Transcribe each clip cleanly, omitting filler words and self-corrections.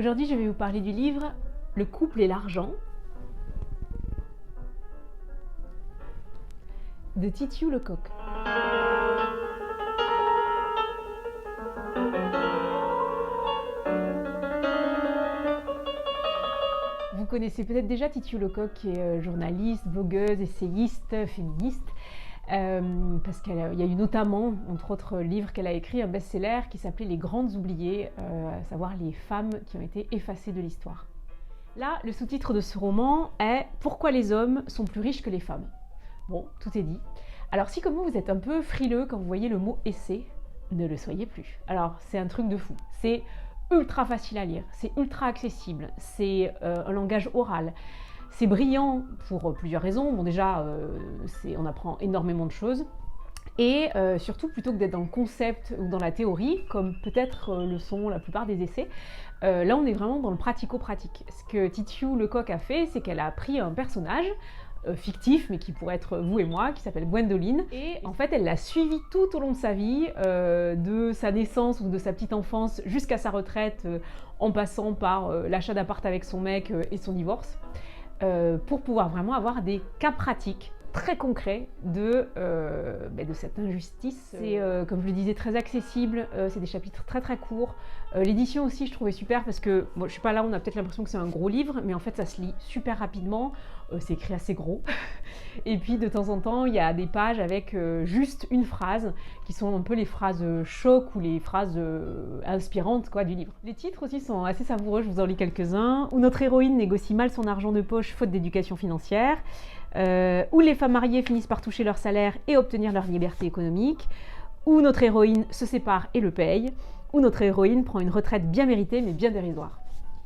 Aujourd'hui, je vais vous parler du livre Le couple et l'argent de Titiou Lecoq. Vous connaissez peut-être déjà Titiou Lecoq, qui est journaliste, blogueuse, essayiste, féministe. Parce qu'il y a eu notamment, entre autres livres qu'elle a écrit, un best-seller qui s'appelait Les Grandes Oubliées, à savoir les femmes qui ont été effacées de l'histoire. Là, le sous-titre de ce roman est « Pourquoi les hommes sont plus riches que les femmes ?» Bon, tout est dit. Alors si comme vous êtes un peu frileux quand vous voyez le mot « essai », ne le soyez plus. Alors c'est un truc de fou. C'est ultra facile à lire, c'est ultra accessible, c'est un langage oral. C'est brillant pour plusieurs raisons. Bon déjà, on apprend énormément de choses. Et surtout, plutôt que d'être dans le concept ou dans la théorie, comme peut-être le sont la plupart des essais, là on est vraiment dans le pratico-pratique. Ce que Titiou Lecoq a fait, c'est qu'elle a pris un personnage fictif, mais qui pourrait être vous et moi, qui s'appelle Gwendoline. Et en fait, elle l'a suivi tout au long de sa vie, de sa naissance ou de sa petite enfance jusqu'à sa retraite, en passant par l'achat d'appart avec son mec et son divorce. Pour pouvoir vraiment avoir des cas pratiques très concrets de cette injustice. C'est, comme je le disais, très accessible, c'est des chapitres très très courts. L'édition aussi, je trouvais super parce que, bon, je suis pas là, on a peut-être l'impression que c'est un gros livre, mais en fait ça se lit super rapidement, c'est écrit assez gros. Et puis de temps en temps, il y a des pages avec juste une phrase, qui sont un peu les phrases choc ou les phrases inspirantes quoi, du livre. Les titres aussi sont assez savoureux, je vous en lis quelques-uns. Où notre héroïne négocie mal son argent de poche faute d'éducation financière. Où les femmes mariées finissent par toucher leur salaire et obtenir leur liberté économique, où notre héroïne se sépare et le paye, où notre héroïne prend une retraite bien méritée mais bien dérisoire.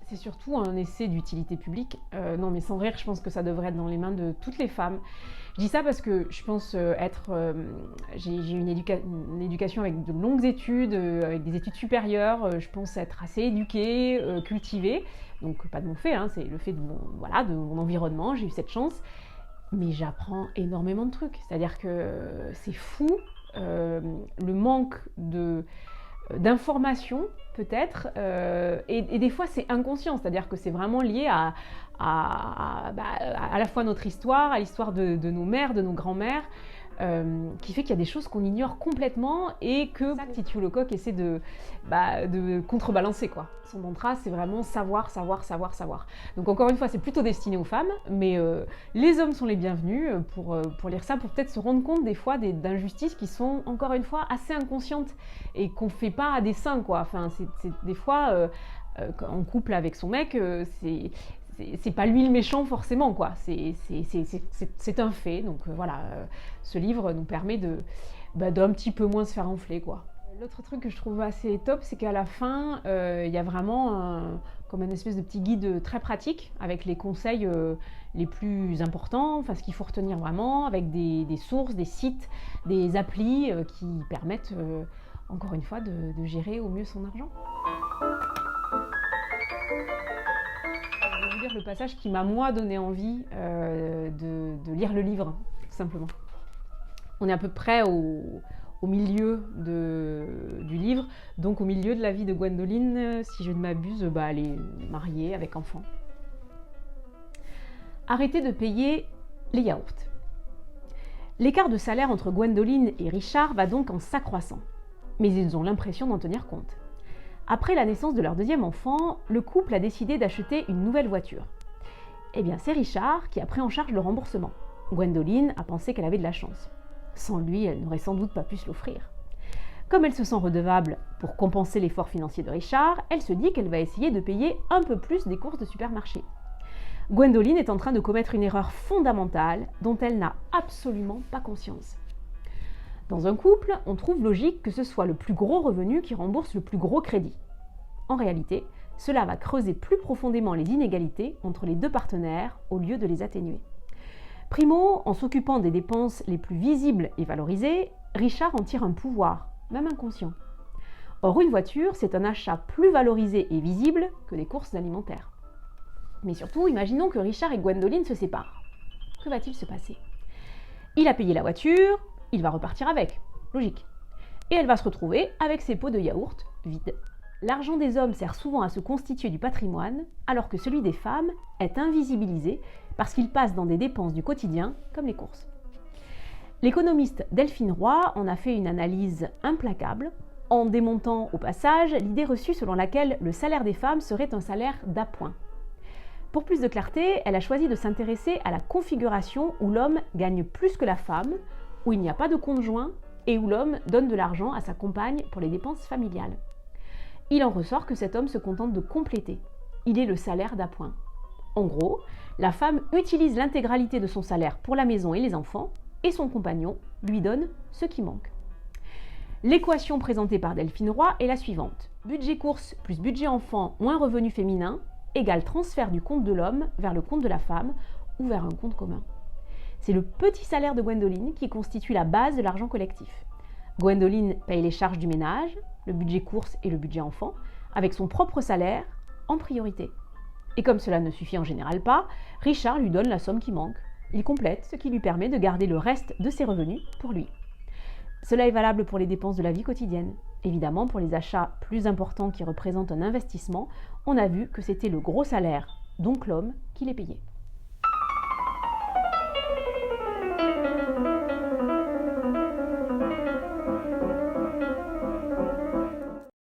C'est surtout un essai d'utilité publique. Non mais sans rire, je pense que ça devrait être dans les mains de toutes les femmes. Je dis ça parce que je pense j'ai une éducation avec de longues études, avec des études supérieures, je pense être assez éduquée, cultivée, donc pas de mon fait, hein, c'est le fait de mon environnement, j'ai eu cette chance. Mais j'apprends énormément de trucs, c'est-à-dire que c'est fou, le manque d'informations peut-être, et des fois c'est inconscient, c'est-à-dire que c'est vraiment lié à la fois notre histoire, à l'histoire de nos mères, de nos grands-mères, qui fait qu'il y a des choses qu'on ignore complètement et que Titiou Lecoq essaie de contrebalancer quoi. Son mantra c'est vraiment savoir, savoir, savoir, savoir. Donc encore une fois c'est plutôt destiné aux femmes, mais les hommes sont les bienvenus pour lire ça, pour peut-être se rendre compte des fois d'injustices qui sont encore une fois assez inconscientes et qu'on fait pas à dessein quoi. Enfin c'est des fois en couple avec son mec, c'est pas lui le méchant forcément quoi, c'est un fait, donc voilà, ce livre nous permet d'un petit peu moins se faire enfler quoi. L'autre truc que je trouve assez top, c'est qu'à la fin, il y a vraiment comme une espèce de petit guide très pratique, avec les conseils les plus importants, enfin ce qu'il faut retenir vraiment, avec des sources, des sites, des applis qui permettent encore une fois de gérer au mieux son argent. Je vais vous lire le passage qui m'a moi donné envie de lire le livre, tout simplement. On est à peu près au milieu du livre, donc au milieu de la vie de Gwendoline, si je ne m'abuse, elle est mariée avec enfant. Arrêtez de payer les yaourts. L'écart de salaire entre Gwendoline et Richard va donc en s'accroissant, mais ils ont l'impression d'en tenir compte. Après la naissance de leur deuxième enfant, le couple a décidé d'acheter une nouvelle voiture. Eh bien, c'est Richard qui a pris en charge le remboursement. Gwendoline a pensé qu'elle avait de la chance. Sans lui, elle n'aurait sans doute pas pu se l'offrir. Comme elle se sent redevable pour compenser l'effort financier de Richard, elle se dit qu'elle va essayer de payer un peu plus des courses de supermarché. Gwendoline est en train de commettre une erreur fondamentale dont elle n'a absolument pas conscience. Dans un couple, on trouve logique que ce soit le plus gros revenu qui rembourse le plus gros crédit. En réalité, cela va creuser plus profondément les inégalités entre les deux partenaires au lieu de les atténuer. Primo, en s'occupant des dépenses les plus visibles et valorisées, Richard en tire un pouvoir, même inconscient. Or, une voiture, c'est un achat plus valorisé et visible que des courses alimentaires. Mais surtout, imaginons que Richard et Gwendoline se séparent. Que va-t-il se passer ? Il a payé la voiture, il va repartir avec, logique. Et elle va se retrouver avec ses pots de yaourt vides. L'argent des hommes sert souvent à se constituer du patrimoine, alors que celui des femmes est invisibilisé parce qu'il passe dans des dépenses du quotidien, comme les courses. L'économiste Delphine Roy en a fait une analyse implacable, en démontant au passage l'idée reçue selon laquelle le salaire des femmes serait un salaire d'appoint. Pour plus de clarté, elle a choisi de s'intéresser à la configuration où l'homme gagne plus que la femme, où il n'y a pas de conjoint et où l'homme donne de l'argent à sa compagne pour les dépenses familiales. Il en ressort que cet homme se contente de compléter. Il est le salaire d'appoint. En gros, la femme utilise l'intégralité de son salaire pour la maison et les enfants, et son compagnon lui donne ce qui manque. L'équation présentée par Delphine Roy est la suivante. Budget course plus budget enfant moins revenu féminin égale transfert du compte de l'homme vers le compte de la femme ou vers un compte commun. C'est le petit salaire de Gwendoline qui constitue la base de l'argent collectif. Gwendoline paye les charges du ménage, le budget course et le budget enfant, avec son propre salaire en priorité. Et comme cela ne suffit en général pas, Richard lui donne la somme qui manque. Il complète, ce qui lui permet de garder le reste de ses revenus pour lui. Cela est valable pour les dépenses de la vie quotidienne. Évidemment, pour les achats plus importants qui représentent un investissement, on a vu que c'était le gros salaire, donc l'homme, qui les payait.